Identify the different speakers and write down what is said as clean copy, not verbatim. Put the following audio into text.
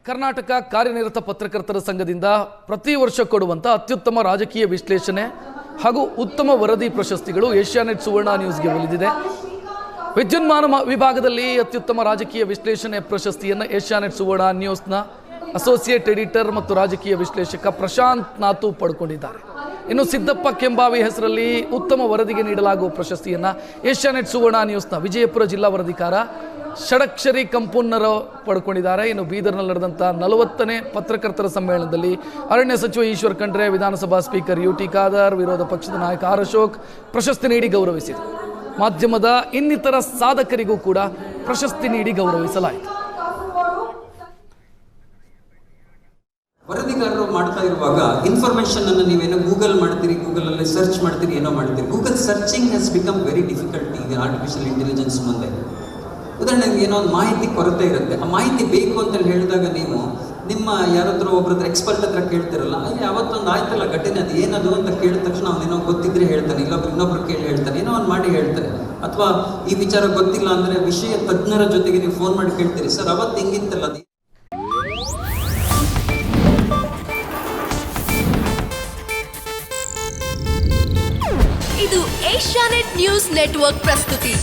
Speaker 1: ಕರ್ನಾಟಕ ಕಾರ್ಯನಿರತ ಪತ್ರಕರ್ತರ ಸಂಘದಿಂದ ಪ್ರತಿ ವರ್ಷ ಕೊಡುವಂಥ ಅತ್ಯುತ್ತಮ ರಾಜಕೀಯ ವಿಶ್ಲೇಷಣೆ ಹಾಗೂ ಉತ್ತಮ ವರದಿ ಪ್ರಶಸ್ತಿಗಳು ಏಷ್ಯಾನೆಟ್ ಸುವರ್ಣ ನ್ಯೂಸ್ಗೆ ಒಲಿದಿದೆ. ವಿದ್ಯುನ್ಮಾನ ವಿಭಾಗದಲ್ಲಿ ಅತ್ಯುತ್ತಮ ರಾಜಕೀಯ ವಿಶ್ಲೇಷಣೆ ಪ್ರಶಸ್ತಿಯನ್ನು ಏಷ್ಯಾನೆಟ್ ಸುವರ್ಣ ನ್ಯೂಸ್ನ ಅಸೋಸಿಯೇಟ್ ಎಡಿಟರ್ ಮತ್ತು ರಾಜಕೀಯ ವಿಶ್ಲೇಷಕ ಪ್ರಶಾಂತ್ ನಾತು ಪಡ್ಕೊಂಡಿದ್ದಾರೆ. ಇನ್ನು ಸಿದ್ದಪ್ಪ ಕೆಂಬಾವಿ ಹೆಸರಲ್ಲಿ ಉತ್ತಮ ವರದಿಗೆ ನೀಡಲಾಗುವ ಪ್ರಶಸ್ತಿಯನ್ನು ಏಷ್ಯಾನೆಟ್ ಸುವರ್ಣ ನ್ಯೂಸ್ನ ವಿಜಯಪುರ ಜಿಲ್ಲಾ ವರದಿಗಾರ ಷಡಕ್ಷರಿ ಕಂಪುನ್ನರು ಪಡ್ಕೊಂಡಿದ್ದಾರೆ. ಇನ್ನು ಬೀದರ್ನಲ್ಲಿ ನಡೆದಂಥ 40ನೇ ಪತ್ರಕರ್ತರ ಸಮ್ಮೇಳನದಲ್ಲಿ ಅರಣ್ಯ ಸಚಿವ ಈಶ್ವರ್ ಖಂಡ್ರೆ, ವಿಧಾನಸಭಾ ಸ್ಪೀಕರ್ ಯುಟಿ ಖಾದರ್, ವಿರೋಧ ಪಕ್ಷದ ನಾಯಕ ಆರ್ ಅಶೋಕ್ ಪ್ರಶಸ್ತಿ ನೀಡಿ ಗೌರವಿಸಿದರು. ಮಾಧ್ಯಮದ ಇನ್ನಿತರ ಸಾಧಕರಿಗೂ ಕೂಡ ಪ್ರಶಸ್ತಿ ನೀಡಿ ಗೌರವಿಸಲಾಯಿತು.
Speaker 2: ವರದಿಗಾರರು ಮಾಡ್ತಾ ಇರುವಾಗ ಇನ್ಫಾರ್ಮೇಶನ್ ಅನ್ನು ನೀವೇನೋ ಗೂಗಲ್ ಮಾಡ್ತೀರಿ, ಗೂಗಲ್ ಅಲ್ಲಿ ಸರ್ಚ್ ಮಾಡ್ತೀರಿ, ಏನೋ ಮಾಡ್ತೀರಿ. Google searching has become very difficult ಈಗ ಆರ್ಟಿಫಿಷಿಯಲ್ ಇಂಟೆಲಿಜೆನ್ಸ್ ಮುಂದೆ. ಉದಾಹರಣೆಗೆ ಏನೋ ಒಂದು ಮಾಹಿತಿ ಕೊರತೆ ಇರುತ್ತೆ, ಆ ಮಾಹಿತಿ ಬೇಕು ಅಂತ ಹೇಳಿದಾಗ ನೀವು ನಿಮ್ಮ ಯಾರಾದ್ರೂ ಒಬ್ಬರತ್ರ ಎಕ್ಸ್ಪರ್ಟ್ ಹತ್ರ ಕೇಳ್ತಿರಲ್ಲ, ಅಲ್ಲಿ ಯಾವತ್ತೊಂದು ಆಯ್ತಲ್ಲ ಘಟನೆ, ಅದು ಏನದು ಅಂತ ಕೇಳಿದ ತಕ್ಷಣ ಅವನೇನೋ ಗೊತ್ತಿದ್ರೆ ಹೇಳ್ತಾನೆ, ಇನ್ನೊಬ್ರು ಕೇಳಿ ಹೇಳ್ತಾನೆ, ಏನೋ ಒಂದು ಮಾಡಿ ಹೇಳ್ತಾರೆ. ಅಥವಾ ಈ ವಿಚಾರ ಗೊತ್ತಿಲ್ಲ ಅಂದ್ರೆ ವಿಷಯ ತಜ್ಞರ ಜೊತೆಗೆ ನೀವು ಫೋನ್ ಮಾಡಿ ಕೇಳ್ತೀರಿ, ಸರ್ ಅವತ್ತು ಹಿಂಗಿತ್ತಲ್ಲ.
Speaker 3: ಇದು ಏಷ್ಯಾನೆಟ್ ನ್ಯೂಸ್ ನೆಟ್ವರ್ಕ್ ಪ್ರಸ್ತುತಿ.